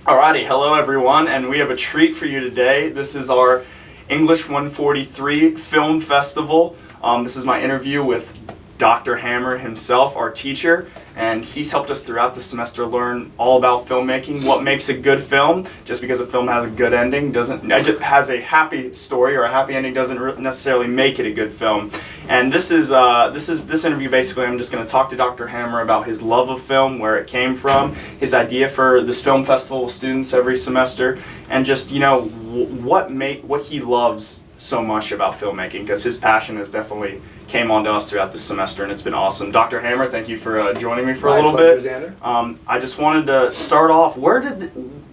Alrighty, hello everyone, and we have a treat for you today. This is our English 143 Film Festival. This is my interview with Dr. Hammer himself, our teacher, and he's helped us throughout the semester learn all about filmmaking, what makes a good film. Just because a film has a good ending has a happy story or a happy ending doesn't necessarily make it a good film. And this interview basically, I'm just going to talk to Dr. Hammer about his love of film, where it came from, his idea for this film festival with students every semester, and just what he loves so much about filmmaking, because his passion has definitely came on to us throughout this semester, and it's been awesome. Dr. Hammer, thank you for joining me for a little bit. Xander. I just wanted to start off,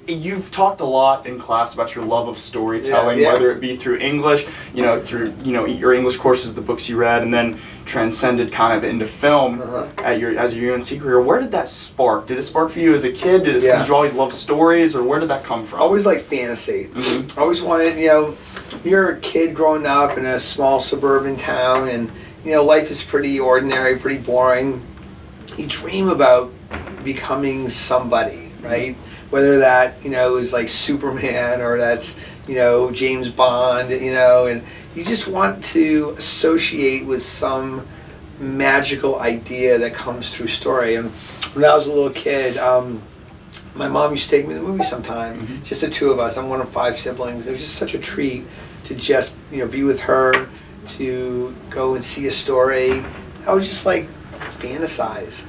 you've talked a lot in class about your love of storytelling, whether it be through English, through your English courses, the books you read, and then transcended kind of into film as your UNC career. Where did that spark? Did it spark for you as a kid? Did you always love stories, or where did that come from? Always like fantasy. Always wanted, you're a kid growing up in a small suburban town, and life is pretty ordinary, pretty boring. You dream about becoming somebody, right? Whether that is like Superman, or that's James Bond, and you just want to associate with some magical idea that comes through story. And when I was a little kid, my mom used to take me to the movies sometime, just the two of us. I'm one of 5 siblings. It was just such a treat to just be with her, to go and see a story. I would just like fantasize,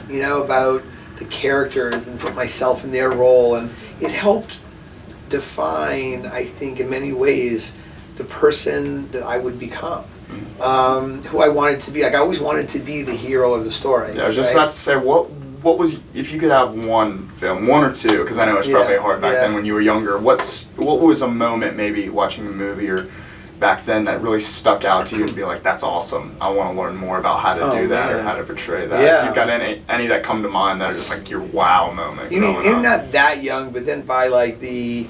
about the characters and put myself in their role, and it helped define, I think, in many ways, the person that I would become, who I wanted to be. Like, I always wanted to be the hero of the story. Yeah, I was just about to say, what was, if you could have one film, one or two, because I know it's probably hard back then when you were younger, what was a moment maybe watching a movie or back then that really stuck out to you and be like, that's awesome, I want to learn more about how to do that or how to portray that? If you've got any that come to mind that are just like your wow moment. You're not that young, but then by the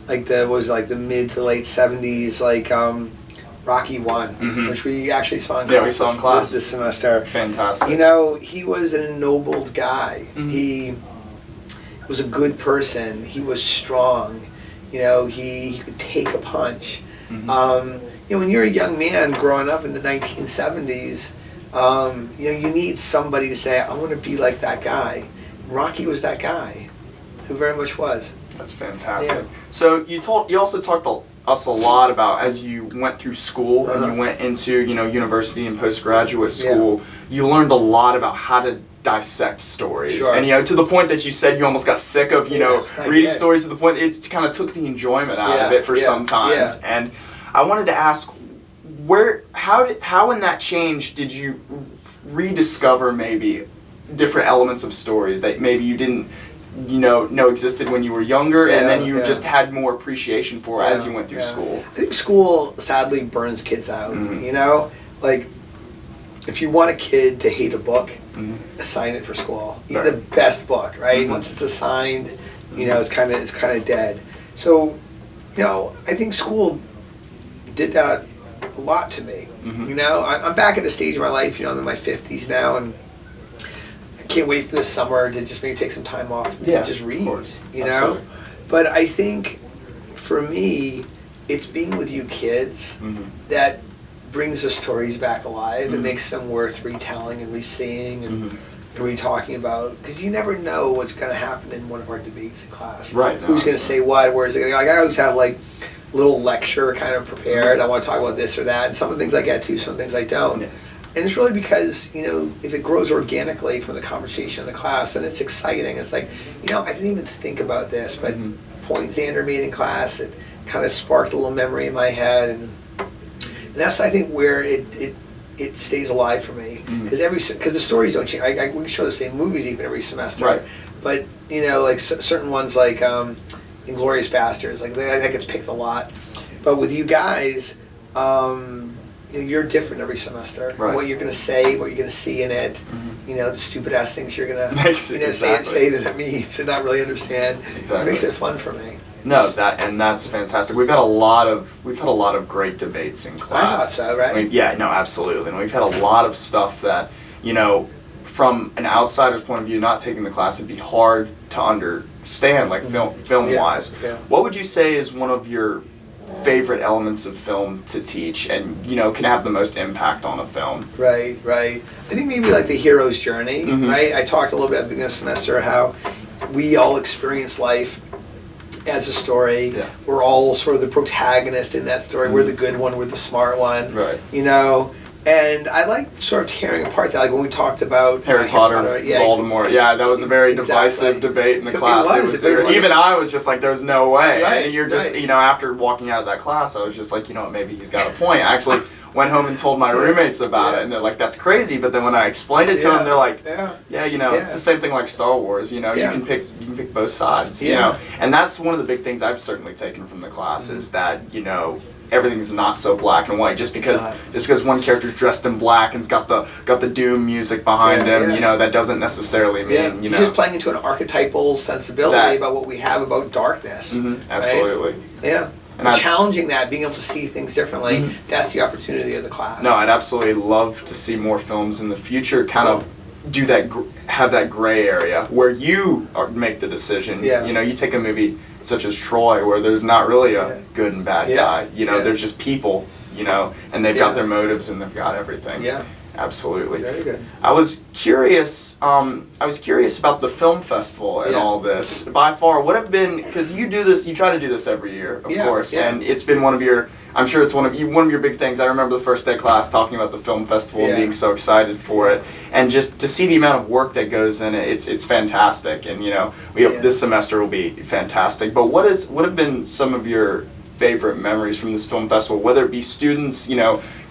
mid to late 70s, Rocky 1, which we actually saw in class. Yeah, we saw in class this semester. Fantastic. He was an ennobled guy. He was a good person. He was strong. He could take a punch. When you're a young man growing up in the 1970s, you need somebody to say, I want to be like that guy. Rocky was that guy, who very much was. That's fantastic. So you also talked to us a lot about, as you went through school and you went into university and postgraduate school, you learned a lot about how to dissect stories, and to the point that you said you almost got sick of reading stories, to the point it kind of took the enjoyment out of it for some times. And I wanted to ask, how in that change did you rediscover maybe different elements of stories that maybe you didn't know existed when you were younger, and then you just had more appreciation for as you went through school? I think school sadly burns kids out. Like, if you want a kid to hate a book, assign it for school. The best book, right? Once it's assigned, it's kind of dead. So, I think school did that a lot to me. I'm back at a stage of my life. I'm in my 50s now, and I can't wait for this summer to just maybe take some time off and just read. Absolutely. But I think for me, it's being with you kids that brings the stories back alive and makes them worth retelling and re-seeing and re-talking about, because you never know what's going to happen in one of our debates in class. Who's going to say what, where is it going to go? I always have a little lecture kind of prepared. I want to talk about this or that, and some of the things I get to, some of the things I don't. And it's really because, if it grows organically from the conversation in the class, then it's exciting. It's like, I didn't even think about this, but point Xander made in class, it kind of sparked a little memory in my head, and that's, I think, where it stays alive for me, because the stories don't change. We can show the same movies even every semester, but certain ones like Inglourious Basterds, that gets picked a lot. But with you guys, you're different every semester. What you're going to say, what you're going to see in it, the stupid ass things you're going to say that it means and not really understand. It makes it fun for me. No, that's fantastic. We've had a lot of great debates in class. I thought so, right? Absolutely. And we've had a lot of stuff that, from an outsider's point of view, not taking the class, it'd be hard to stand, like film wise. Yeah. What would you say is one of your favorite elements of film to teach, and can have the most impact on a film? Right. I think maybe like the hero's journey, right? I talked a little bit at the beginning of the semester how we all experience life as a story. Yeah. We're all sort of the protagonist in that story. We're the good one, we're the smart one. Right. And I like sort of tearing apart that, like when we talked about Harry Potter, Voldemort. Yeah, that was a very divisive debate in the class. Even I was just like, there's no way. Right, and you're just, after walking out of that class, I was just like, maybe he's got a point. I actually went home and told my roommates about it, and they're like, that's crazy. But then when I explained it to them, they're like, it's the same thing like Star Wars. You can pick both sides. And that's one of the big things I've certainly taken from the class is that everything's not so black and white. Just because one character's dressed in black and's got the doom music behind him, that doesn't necessarily mean He's just playing into an archetypal sensibility about what we have about darkness. Absolutely. Right? Yeah. And challenging that, being able to see things differently, that's the opportunity of the class. No, I'd absolutely love to see more films in the future kind of do that, have that gray area where you make the decision. You take a movie such as Troy where there's not really a good and bad guy. There's just people, and they've got their motives and they've got everything. Yeah. Absolutely. Very good. I was curious about the film festival and all this. By far, what have been, because you try to do this every year, of course, and it's been I'm sure it's one of your big things. I remember the first day class talking about the film festival and being so excited for it, and just to see the amount of work that goes in it, it's fantastic. And we hope this semester will be fantastic. But what have been some of your favorite memories from this film festival? Whether it be students,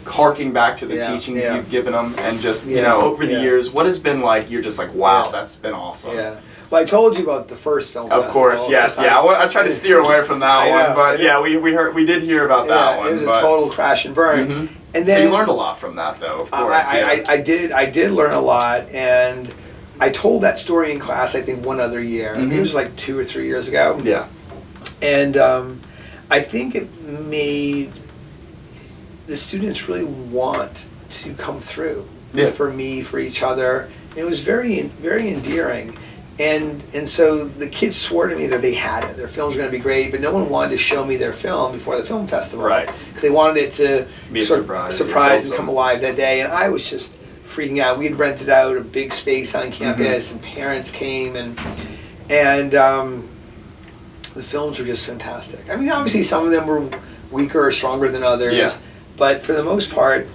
harking back to the teachings you've given them, and just over the years, what has been like? You're just like, wow, that's been awesome. Yeah. Well, I told you about the first film festival. Of course, yes, I tried to steer away from that one, but we did hear about that one. It was a total crash and burn. And then so you learned a lot from that, though. Of course, I did learn a lot, and I told that story in class. I think one other year. I mean, it was like 2 or 3 years ago. Yeah. And I think it made the students really want to come through for me, for each other. And it was very, very endearing. And so the kids swore to me that they had it. Their films were going to be great, but no one wanted to show me their film before the film festival. Right. Because they wanted it to be a surprise and come alive that day. And I was just freaking out. We had rented out a big space on campus, and parents came, and the films were just fantastic. I mean, obviously some of them were weaker or stronger than others, but for the most part,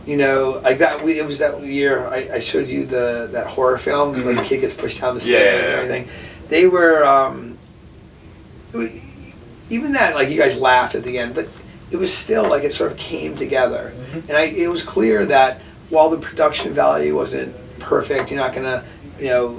like that. It was that year I showed you that horror film where the kid gets pushed down the stairs and everything. They were even that, like, you guys laughed at the end, but it was still like it sort of came together, and it was clear that while the production value wasn't perfect, you're not gonna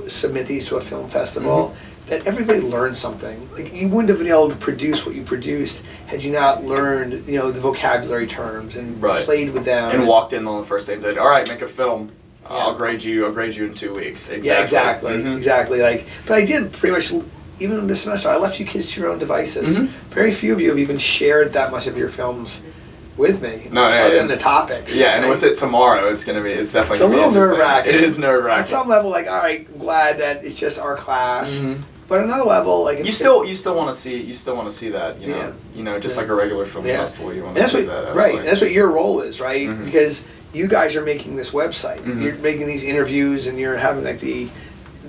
submit these to a film festival. That everybody learned something. Like, you wouldn't have been able to produce what you produced had you not learned, the vocabulary terms and played with them. And walked in on the first day and said, "All right, make a film. I'll grade you in 2 weeks." Exactly. Yeah, exactly. Like, but I did pretty much. Even this semester, I left you kids to your own devices. Very few of you have even shared that much of your films with me, other than the topics. Yeah, and with it tomorrow, it's definitely. It's a little nerve-wracking. It is nerve-wracking. At some level, like, all right, I'm glad that it's just our class. But another level, like, you still want to see that, just like a regular film festival, you want to see that. Right, and that's what your role is, right? Because you guys are making this website, you're making these interviews, and you're having like the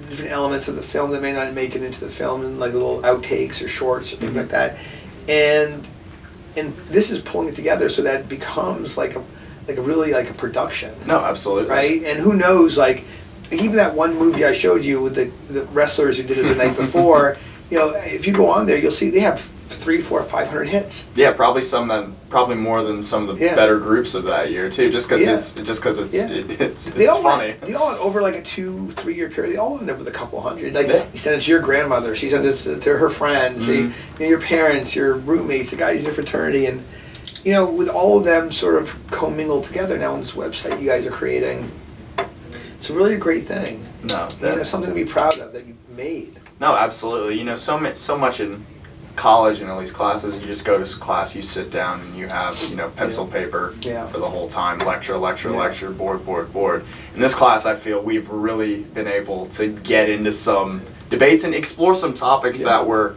different elements of the film that may not make it into the film, and like little outtakes or shorts or things like that, and this is pulling it together so that it becomes like a really like a production. No, absolutely. Right, and who knows, like even that one movie I showed you with the wrestlers who did it the night before, if you go on there, you'll see they have 300, 400, 500 hits. Yeah, probably more than some of the better groups of that year too. Just because it's funny. They all over like a 2-3 year period. They all end up with a couple hundred. Like, you send it to your grandmother. She sends it to her friends. Your parents, your roommates, the guys in your fraternity, and with all of them sort of commingled together now on this website you guys are creating. It's really a great thing. No, something to be proud of that you've made. No, absolutely. So much in college and all these classes, you just go to class, you sit down, and you have pencil paper for the whole time, lecture, board. In this class, I feel we've really been able to get into some debates and explore some topics that were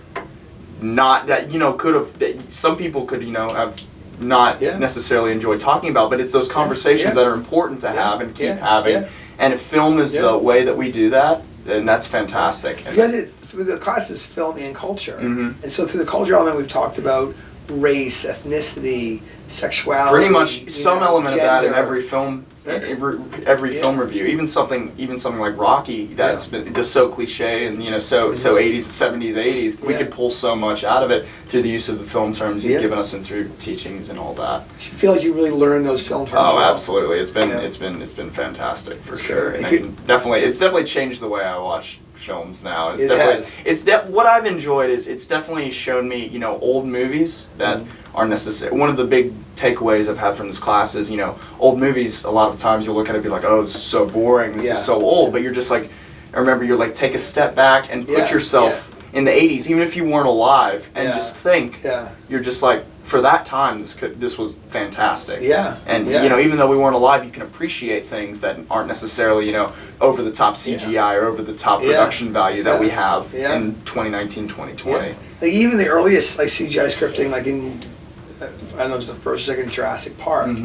not, that, you know, could have, that some people could, you know, have not necessarily enjoyed talking about, but it's those conversations that are important to have and keep having. And if film is the way that we do that, then that's fantastic. Because the class is film and culture. And so through the culture element, we've talked about race, ethnicity, sexuality. Pretty much some element gender. of that in every film. Every film review, even something like Rocky, that's been so cliche and, you know, so 80s, 70s, 80s. We could pull so much out of it through the use of the film terms you've given us and through teachings and all that. Do you feel like you really learned those film terms? Oh, absolutely. It's been fantastic for sure. And it's definitely changed the way I watch films now. What I've enjoyed is it's definitely shown me, you know, old movies that are necessary. One of the big takeaways I've had from this class is, you know, old movies, a lot of times you'll look at it and be like, oh, this is so boring, this is so old, but you're just like, I remember you're like, take a step back and put yourself in the 80s, even if you weren't alive, and just think, you're just like, for that time, this was fantastic. And you know, even though we weren't alive, you can appreciate things that aren't necessarily, you know, over the top CGI or over the top production value that we have in 2019, 2020. Like even the earliest like CGI scripting, like in I don't know, it was the first or second Jurassic Park,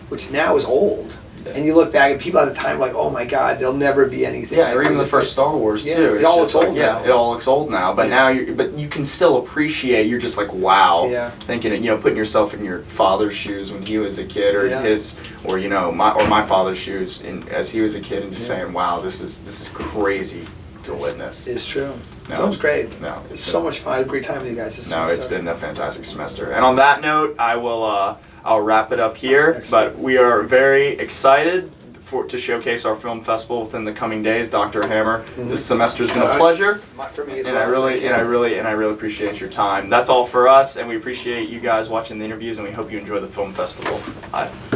which now is old. And you look back at people at the time like, oh my God, there'll never be anything. Yeah, or even the first Star Wars too. It all looks old now. It all looks old now. But now, but you can still appreciate. You're just like, wow, thinking, you know, putting yourself in your father's shoes when he was a kid, or or you know, my father's shoes as he was a kid, and just saying, wow, this is crazy to witness. It's true. No, Film's great. No, it's so much fun. I had a great time with you guys this semester. It's been a fantastic semester. And on that note, I'll wrap it up here. Excellent. But we are very excited to showcase our film festival within the coming days. Dr. Hammer, this semester has been a pleasure. For me as and well. I really appreciate your time. That's all for us, and we appreciate you guys watching the interviews, and we hope you enjoy the film festival. Bye.